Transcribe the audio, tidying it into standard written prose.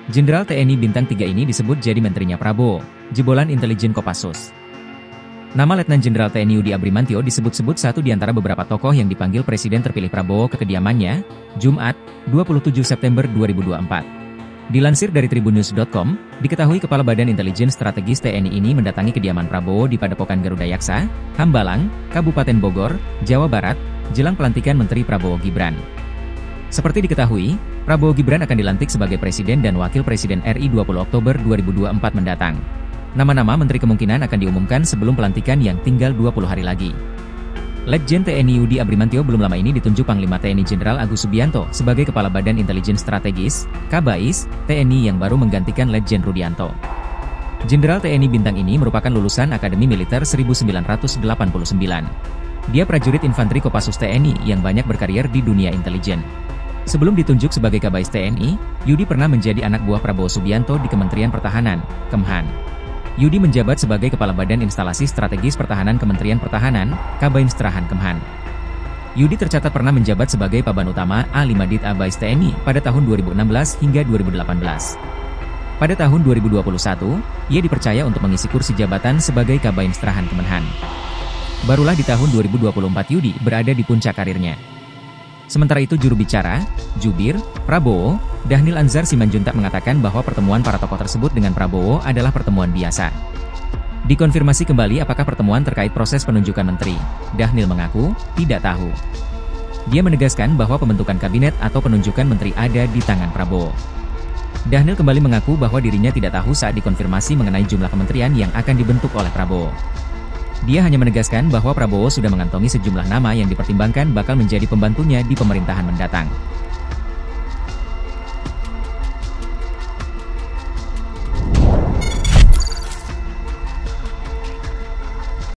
Jenderal TNI Bintang 3 ini disebut jadi menterinya Prabowo, jebolan intelijen Kopassus. Nama Letnan Jenderal TNI Yudi Abrimantio disebut-sebut satu di antara beberapa tokoh yang dipanggil Presiden terpilih Prabowo ke kediamannya, Jumat, 27 September 2024. Dilansir dari tribunnews.com, diketahui Kepala Badan Intelijen Strategis TNI ini mendatangi kediaman Prabowo di Padepokan Garuda Yaksa, Hambalang, Kabupaten Bogor, Jawa Barat, jelang pelantikan Menteri Prabowo Gibran. Seperti diketahui, Prabowo Gibran akan dilantik sebagai Presiden dan Wakil Presiden RI 20 Oktober 2024 mendatang. Nama-nama menteri kemungkinan akan diumumkan sebelum pelantikan yang tinggal 20 hari lagi. Letjen TNI Yudi Abrimantio belum lama ini ditunjuk Panglima TNI Jenderal Agus Subianto sebagai Kepala Badan Intelijen Strategis, Kabais, TNI yang baru menggantikan Letjen Rudianto. Jenderal TNI Bintang ini merupakan lulusan Akademi Militer 1989. Dia prajurit infanteri Kopassus TNI yang banyak berkarir di dunia intelijen. Sebelum ditunjuk sebagai Kabais TNI, Yudi pernah menjadi anak buah Prabowo Subianto di Kementerian Pertahanan, Kemhan. Yudi menjabat sebagai Kepala Badan Instalasi Strategis Pertahanan Kementerian Pertahanan, Kabinstrahan Kemhan. Yudi tercatat pernah menjabat sebagai Paban Utama A5 Dit Abais TNI pada tahun 2016 hingga 2018. Pada tahun 2021, ia dipercaya untuk mengisi kursi jabatan sebagai Kabinstrahan Kemenhan. Barulah di tahun 2024 Yudi berada di puncak karirnya. Sementara itu juru bicara, Jubir, Prabowo, Dhanil Anzar Simanjuntak mengatakan bahwa pertemuan para tokoh tersebut dengan Prabowo adalah pertemuan biasa. Dikonfirmasi kembali apakah pertemuan terkait proses penunjukan menteri, Dhanil mengaku, tidak tahu. Dia menegaskan bahwa pembentukan kabinet atau penunjukan menteri ada di tangan Prabowo. Dhanil kembali mengaku bahwa dirinya tidak tahu saat dikonfirmasi mengenai jumlah kementerian yang akan dibentuk oleh Prabowo. Dia hanya menegaskan bahwa Prabowo sudah mengantongi sejumlah nama yang dipertimbangkan bakal menjadi pembantunya di pemerintahan mendatang.